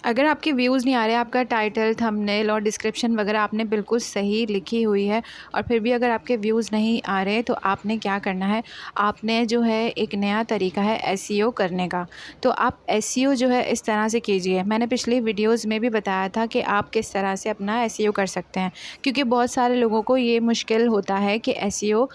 अगर आपके व्यूज़ नहीं आ रहे, आपका टाइटल, थंबनेल और डिस्क्रिप्शन वगैरह आपने बिल्कुल सही लिखी हुई है और फिर भी अगर आपके व्यूज़ नहीं आ रहे, तो आपने क्या करना है, आपने जो है एक नया तरीका है एसईओ करने का। तो आप एसईओ जो है इस तरह से कीजिए। मैंने पिछली वीडियोज़ में भी बताया था कि आप किस तरह से अपना एसईओ कर सकते हैं, क्योंकि बहुत सारे लोगों को ये मुश्किल होता है कि एसईओ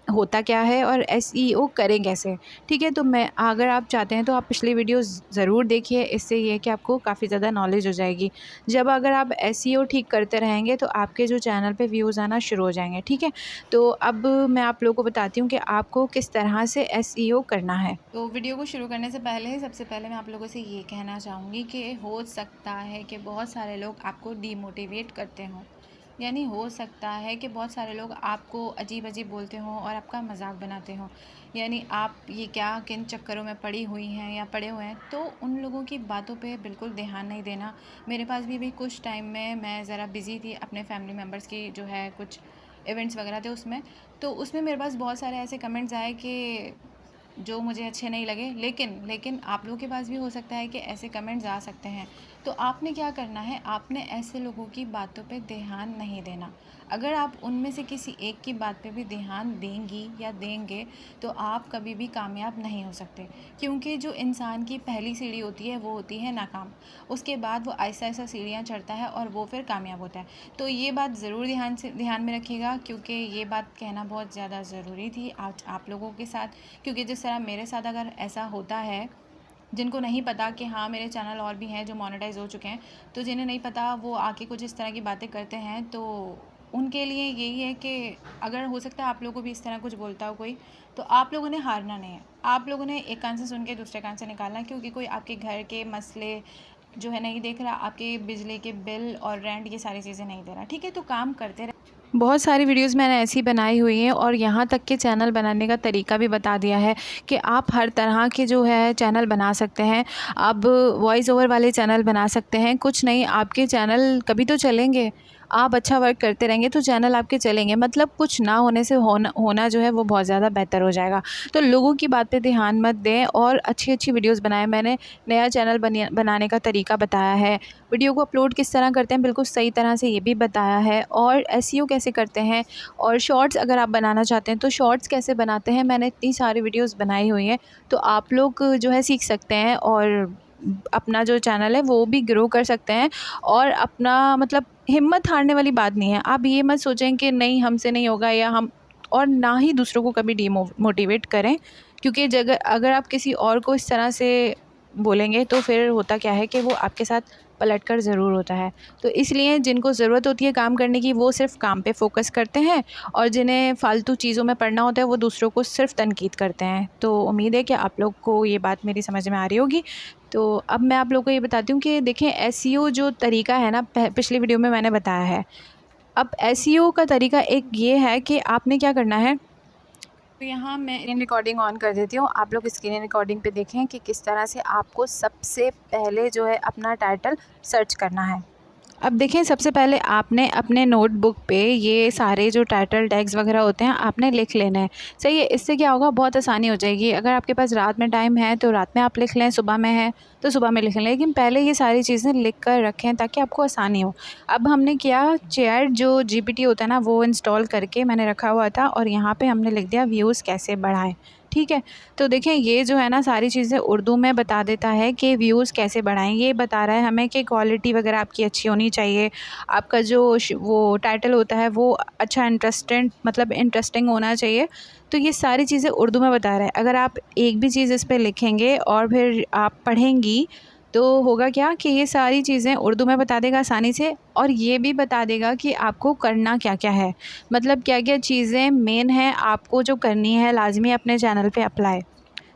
होता क्या है और एसईओ करें कैसे। ठीक है, तो मैं अगर आप चाहते हैं तो आप पिछली वीडियो ज़रूर देखिए। इससे ये है कि आपको काफ़ी ज़्यादा नॉलेज हो जाएगी। जब अगर आप एसईओ ठीक करते रहेंगे तो आपके जो चैनल पे व्यूज़ आना शुरू हो जाएंगे। ठीक है, तो अब मैं आप लोगों को बताती हूँ कि आपको किस तरह से एसईओ करना है। तो वीडियो को शुरू करने से पहले सबसे पहले मैं आप लोगों से ये कहना चाहूँगी कि हो सकता है कि बहुत सारे लोग आपको डीमोटिवेट करते हों, यानी हो सकता है कि बहुत सारे लोग आपको अजीब अजीब बोलते हों और आपका मजाक बनाते हों, यानी आप ये क्या किन चक्करों में पड़ी हुई हैं या पड़े हुए हैं। तो उन लोगों की बातों पे बिल्कुल ध्यान नहीं देना। मेरे पास भी कुछ टाइम में मैं ज़रा बिज़ी थी, अपने फैमिली मेम्बर्स की जो है कुछ इवेंट्स वगैरह थे उसमें, तो उसमें मेरे पास बहुत सारे ऐसे कमेंट्स आए कि जो मुझे अच्छे नहीं लगे। लेकिन आप लोगों के पास भी हो सकता है कि ऐसे कमेंट्स आ सकते हैं। तो आपने क्या करना है, आपने ऐसे लोगों की बातों पे ध्यान नहीं देना। अगर आप उनमें से किसी एक की बात पे भी ध्यान देंगी या देंगे तो आप कभी भी कामयाब नहीं हो सकते, क्योंकि जो इंसान की पहली सीढ़ी होती है वो होती है नाकाम। उसके बाद वो आहिस्ता आहिस्ता सीढ़ियाँ चढ़ता है और वो फिर कामयाब होता है। तो ये बात ज़रूर ध्यान में रखिएगा, क्योंकि ये बात कहना बहुत ज़्यादा ज़रूरी थी आज आप लोगों के साथ। क्योंकि जिस तरह मेरे साथ अगर ऐसा होता है, जिनको नहीं पता कि हाँ मेरे चैनल और भी हैं जो मोनेटाइज हो चुके हैं, तो जिन्हें नहीं पता वो आके कुछ इस तरह की बातें करते हैं, तो उनके लिए यही है कि अगर हो सकता है आप लोगों को भी इस तरह कुछ बोलता हो कोई, तो आप लोगों ने हारना नहीं है। आप लोगों ने एक कान से सुन के दूसरे कान से निकालना है, क्योंकि कोई आपके घर के मसले जो है नहीं देख रहा, आपके बिजली के बिल और रेंट ये सारी चीज़ें नहीं दे रहा। ठीक है, तो काम करते रहे। बहुत सारी वीडियोज़ मैंने ऐसी बनाई हुई हैं और यहाँ तक कि चैनल बनाने का तरीका भी बता दिया है कि आप हर तरह के जो है चैनल बना सकते हैं। आप वॉइस ओवर वाले चैनल बना सकते हैं। कुछ नहीं, आपके चैनल कभी तो चलेंगे। आप अच्छा वर्क करते रहेंगे तो चैनल आपके चलेंगे। मतलब कुछ ना होने से होना जो है वो बहुत ज़्यादा बेहतर हो जाएगा। तो लोगों की बात पे ध्यान मत दें और अच्छी-अच्छी वीडियोज़ बनाएँ। मैंने नया चैनल बनाने का तरीका बताया है। वीडियो को अपलोड किस तरह करते हैं बिल्कुल सही तरह से ये भी बताया है, और एसईओ कैसे करते हैं, और शॉर्ट्स अगर आप बनाना चाहते हैं तो शॉर्ट्स कैसे बनाते हैं, मैंने इतनी सारी वीडियोस बनाई हुई हैं। तो आप लोग जो है सीख सकते हैं और अपना जो चैनल है वो भी ग्रो कर सकते हैं। और अपना मतलब हिम्मत हारने वाली बात नहीं है। आप ये मत सोचें कि नहीं हमसे नहीं होगा, या हम, और ना ही दूसरों को कभी मोटिवेट करें, क्योंकि जगह अगर आप किसी और को इस तरह से बोलेंगे तो फिर होता क्या है कि वो आपके साथ पलटकर ज़रूर होता है। तो इसलिए जिनको ज़रूरत होती है काम करने की वो सिर्फ़ काम पे फ़ोकस करते हैं, और जिन्हें फ़ालतू चीज़ों में पड़ना होता है वो दूसरों को सिर्फ़ तनकीद करते हैं। तो उम्मीद है कि आप लोग को ये बात मेरी समझ में आ रही होगी। तो अब मैं आप लोगों को ये बताती हूँ कि देखें एसईओ जो तरीका है ना, पिछली वीडियो में मैंने बताया है। अब एसईओ का तरीका एक ये है कि आपने क्या करना है, तो यहाँ मैं स्क्रीन रिकॉर्डिंग ऑन कर देती हूँ। आप लोग स्क्रीन रिकॉर्डिंग पे देखें कि किस तरह से आपको सबसे पहले जो है अपना टाइटल सर्च करना है। अब देखें, सबसे पहले आपने अपने नोटबुक पे ये सारे जो टाइटल टैग्स वगैरह होते हैं आपने लिख लेना है। सही है, इससे क्या होगा, बहुत आसानी हो जाएगी। अगर आपके पास रात में टाइम है तो रात में आप लिख लें, सुबह में है तो सुबह में लिख लें, लेकिन पहले ये सारी चीज़ें लिख कर रखें ताकि आपको आसानी हो। अब हमने किया, चैट जो जीपीटी होता है ना वो इंस्टॉल करके मैंने रखा हुआ था, और यहाँ पे हमने लिख दिया व्यूज़ कैसे बढ़ाएं। ठीक है, तो देखें ये जो है ना सारी चीज़ें उर्दू में बता देता है कि व्यूज़ कैसे बढ़ाएं। ये बता रहा है हमें कि क्वालिटी वगैरह आपकी अच्छी होनी चाहिए, आपका जो वो टाइटल होता है वो अच्छा इंटरेस्टिंग होना चाहिए। तो ये सारी चीज़ें उर्दू में बता रहा है। अगर आप एक भी चीज़ इस पे लिखेंगे और फिर आप पढ़ेंगी तो होगा क्या कि ये सारी चीज़ें उर्दू में बता देगा आसानी से, और ये भी बता देगा कि आपको करना क्या क्या है, मतलब क्या क्या चीज़ें मेन हैं आपको जो करनी है लाजमी अपने चैनल पे अप्लाई।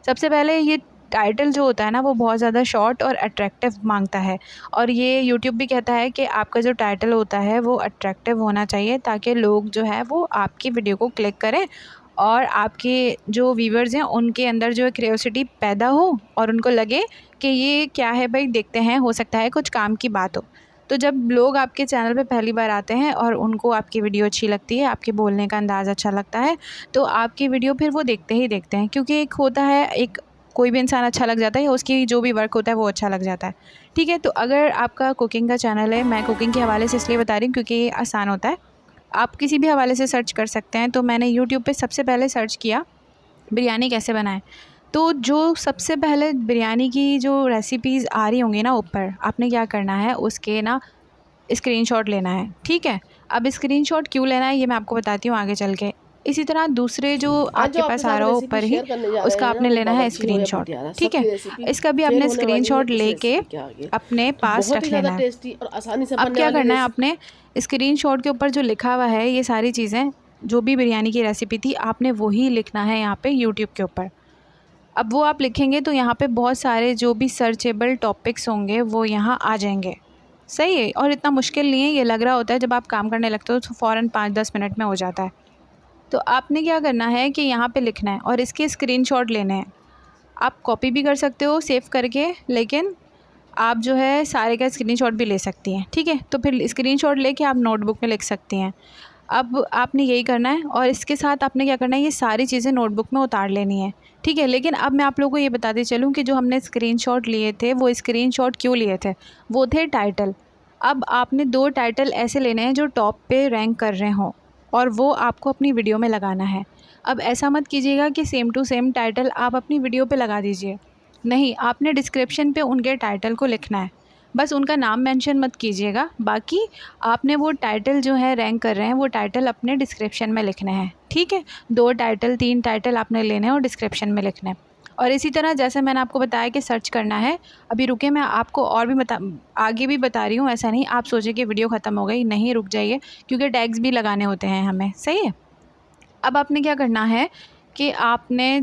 सबसे पहले ये टाइटल जो होता है ना वो बहुत ज़्यादा शॉर्ट और अट्रैक्टिव मांगता है, और ये यूट्यूब भी कहता है कि आपका जो टाइटल होता है वो अट्रैक्टिव होना चाहिए ताकि लोग जो है वो आपकी वीडियो को क्लिक करें और आपके जो व्यूवर्स हैं उनके अंदर जो है क्यूरियोसिटी पैदा हो और उनको लगे कि ये क्या है भाई, देखते हैं, हो सकता है कुछ काम की बात हो। तो जब लोग आपके चैनल पे पहली बार आते हैं और उनको आपकी वीडियो अच्छी लगती है, आपके बोलने का अंदाज़ अच्छा लगता है, तो आपकी वीडियो फिर वो देखते ही देखते हैं, क्योंकि एक होता है, एक कोई भी इंसान अच्छा लग जाता है या उसकी जो भी वर्क होता है वो अच्छा लग जाता है। ठीक है, तो अगर आपका कुकिंग का चैनल है, मैं कुकिंग के हवाले से इसलिए बता रही हूँ क्योंकि ये आसान होता है, आप किसी भी हवाले से सर्च कर सकते हैं। तो मैंने यूट्यूब पे सबसे पहले सर्च किया बिरयानी कैसे बनाएं, तो जो सबसे पहले बिरयानी की जो रेसिपीज़ आ रही होंगी ना ऊपर, आपने क्या करना है उसके ना स्क्रीनशॉट लेना है। ठीक है, अब स्क्रीनशॉट क्यों लेना है ये मैं आपको बताती हूँ आगे चल के। इसी तरह दूसरे जो आज जो आपके आपके पास आ साथ रहा हो रेसिपी ऊपर ही, शेयर करने जा रहे उसका हैं ना, आपने वो लेना है बावर्ची हो या स्क्रीनशॉट। भटियारा, ठीक है, सबकी रेसिपी इसका भी फेल आपने होने वाली है स्क्रीनशॉट इस लेके रेसिपी के आगे। अपने तो पास बहुत रख ही ज़्यादा लेना है। टेस्टी और आसानी से अब बनने क्या वाली करना है, रेसिपी। आपने स्क्रीनशॉट के ऊपर जो लिखा हुआ है ये सारी चीज़ें, जो भी बिरयानी की रेसिपी थी, आपने वही लिखना है यहाँ पे यूट्यूब के ऊपर। अब वो आप लिखेंगे तो यहाँ पे बहुत सारे जो भी सर्चेबल टॉपिक्स होंगे वो यहाँ आ जाएंगे। सही है, और इतना मुश्किल नहीं है, ये लग रहा होता है जब आप काम करने लगते हो तो फ़ौरन 5-10 मिनट में हो जाता है। तो आपने क्या करना है कि यहाँ पे लिखना है और इसके स्क्रीनशॉट लेने हैं। आप कॉपी भी कर सकते हो सेव करके, लेकिन आप जो है सारे का स्क्रीनशॉट भी ले सकती हैं। ठीक है, तो फिर स्क्रीनशॉट लेके आप नोटबुक में लिख सकती हैं। अब आपने यही करना है और इसके साथ आपने क्या करना है, ये सारी चीज़ें नोटबुक में उतार लेनी है। ठीक है, लेकिन अब मैं आप लोगों को ये बताती चलूँ कि जो हमने स्क्रीनशॉट लिए थे वो स्क्रीनशॉट क्यों लिए थे, वो थे टाइटल। अब आपने 2 टाइटल ऐसे लेने हैं जो टॉप पे रैंक कर रहे हों और वो आपको अपनी वीडियो में लगाना है। अब ऐसा मत कीजिएगा कि सेम टू सेम टाइटल आप अपनी वीडियो पे लगा दीजिए। नहीं, आपने डिस्क्रिप्शन पे उनके टाइटल को लिखना है, बस उनका नाम मेंशन मत कीजिएगा। बाकी आपने वो टाइटल जो है रैंक कर रहे हैं वो टाइटल अपने डिस्क्रिप्शन में लिखने हैं। ठीक है, 2 टाइटल 3 टाइटल आपने लेने हैं और डिस्क्रिप्शन में लिखना है। और इसी तरह जैसे मैंने आपको बताया कि सर्च करना है, अभी रुके मैं आपको और भी आगे भी बता रही हूँ। ऐसा नहीं आप सोचिए कि वीडियो ख़त्म हो गई, नहीं रुक जाइए, क्योंकि टैग्स भी लगाने होते हैं हमें। सही है, अब आपने क्या करना है कि आपने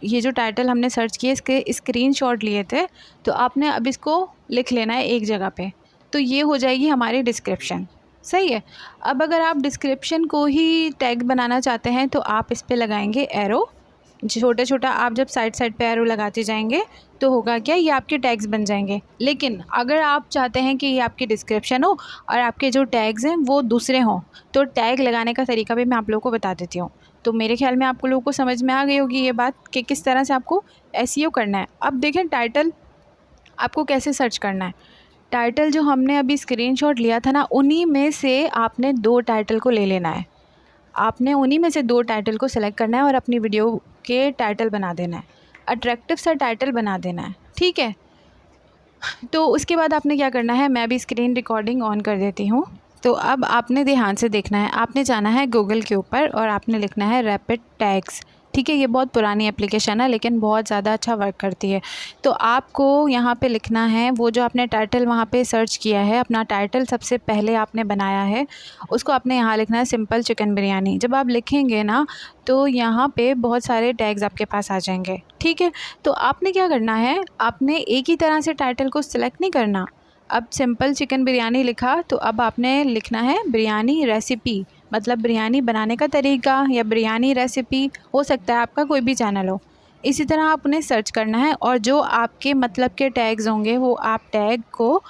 ये जो टाइटल हमने सर्च किए इसके स्क्रीनशॉट लिए थे, तो आपने अब इसको लिख लेना है एक जगह पे। तो ये हो जाएगी हमारी डिस्क्रिप्शन। सही है, अब अगर आप डिस्क्रिप्शन को ही टैग बनाना चाहते हैं तो आप इस पे लगाएंगे एरो, छोटा छोटा। आप जब साइड साइड पे एरो लगाते जाएंगे तो होगा क्या, ये आपके टैग्स बन जाएंगे। लेकिन अगर आप चाहते हैं कि ये आपकी डिस्क्रिप्शन हो और आपके जो टैग्स हैं वो दूसरे हों, तो टैग लगाने का तरीका भी मैं आप लोगों को बता देती हूँ। तो मेरे ख्याल में आप लोगों को समझ में आ गई होगी ये बात कि किस तरह से आपको एसईओ करना है। अब देखें टाइटल आपको कैसे सर्च करना है। टाइटल जो हमने अभी स्क्रीनशॉट लिया था ना, उन्हीं में से आपने 2 टाइटल को ले लेना है। आपने उन्हीं में से 2 टाइटल को सिलेक्ट करना है और अपनी वीडियो के टाइटल बना देना है, अट्रैक्टिव सा टाइटल बना देना है। ठीक है, तो उसके बाद आपने क्या करना है, मैं अभी स्क्रीन रिकॉर्डिंग ऑन कर देती हूँ। तो अब आपने ध्यान से देखना है, आपने जाना है गूगल के ऊपर और आपने लिखना है रैपिड टैग्स। ठीक है, ये बहुत पुरानी एप्लीकेशन है लेकिन बहुत ज़्यादा अच्छा वर्क करती है। तो आपको यहाँ पे लिखना है वो जो आपने टाइटल वहाँ पे सर्च किया है, अपना टाइटल सबसे पहले आपने बनाया है, उसको आपने यहाँ लिखना है सिंपल चिकन बिरयानी। जब आप लिखेंगे ना तो यहाँ पे बहुत सारे टैग्स आपके पास आ जाएंगे। ठीक है, तो आपने क्या करना है, आपने एक ही तरह से टाइटल को सिलेक्ट नहीं करना। अब सिंपल चिकन बिरयानी लिखा तो अब आपने लिखना है बिरयानी रेसिपी, मतलब बिरयानी बनाने का तरीका या बिरयानी रेसिपी, हो सकता है आपका कोई भी चैनल हो। इसी तरह आप उन्हें सर्च करना है और जो आपके मतलब के टैग्स होंगे वो आप टैग को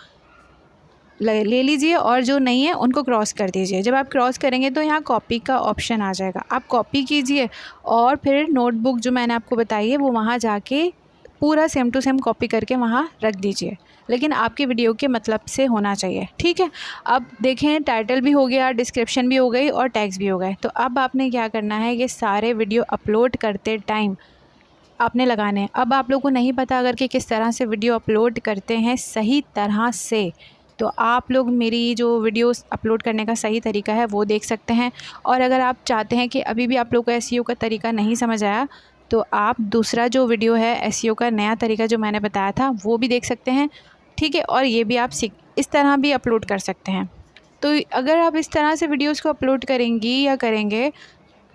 ले लीजिए और जो नहीं है उनको क्रॉस कर दीजिए। जब आप क्रॉस करेंगे तो यहाँ कॉपी का ऑप्शन आ जाएगा, आप कॉपी कीजिए और फिर नोटबुक जो मैंने आपको बताई है वो वहाँ जाके पूरा सेम टू सेम कॉपी करके वहाँ रख दीजिए, लेकिन आपके वीडियो के मतलब से होना चाहिए। ठीक है, अब देखें टाइटल भी हो गया, डिस्क्रिप्शन भी हो गई और टैग्स भी हो गए। तो अब आपने क्या करना है, ये सारे वीडियो अपलोड करते टाइम आपने लगाने हैं। अब आप लोगों को नहीं पता अगर कि किस तरह से वीडियो अपलोड करते हैं सही तरह से, तो आप लोग मेरी जो वीडियोस अपलोड करने का सही तरीका है वो देख सकते हैं। और अगर आप चाहते हैं कि अभी भी आप लोग को एसईओ का तरीका नहीं समझ आया, तो आप दूसरा जो वीडियो है एसईओ का नया तरीका जो मैंने बताया था वो भी देख सकते हैं। ठीक है, और ये भी आप इस तरह भी अपलोड कर सकते हैं। तो अगर आप इस तरह से वीडियोस को अपलोड करेंगी या करेंगे,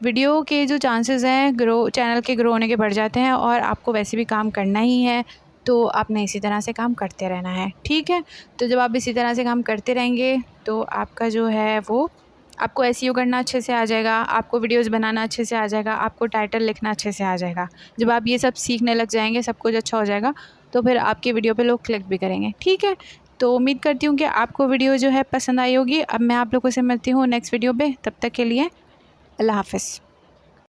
वीडियो के जो चांसेस हैं चैनल के ग्रो होने के बढ़ जाते हैं। और आपको वैसे भी काम करना ही है तो आपने इसी तरह से काम करते रहना है। ठीक है, तो जब आप इसी तरह से काम करते रहेंगे तो आपका जो है वो, आपको एसईओ करना अच्छे से आ जाएगा, आपको वीडियोस बनाना अच्छे से आ जाएगा, आपको टाइटल लिखना अच्छे से आ जाएगा। जब आप ये सब सीखने लग जाएंगे, सब कुछ अच्छा हो जाएगा, तो फिर आपकी वीडियो पे लोग क्लिक भी करेंगे। ठीक है, तो उम्मीद करती हूँ कि आपको वीडियो जो है पसंद आई होगी। अब मैं आप लोगों से मिलती हूँ नेक्स्ट वीडियो पे, तब तक के लिए अल्लाह हाफ़िज़।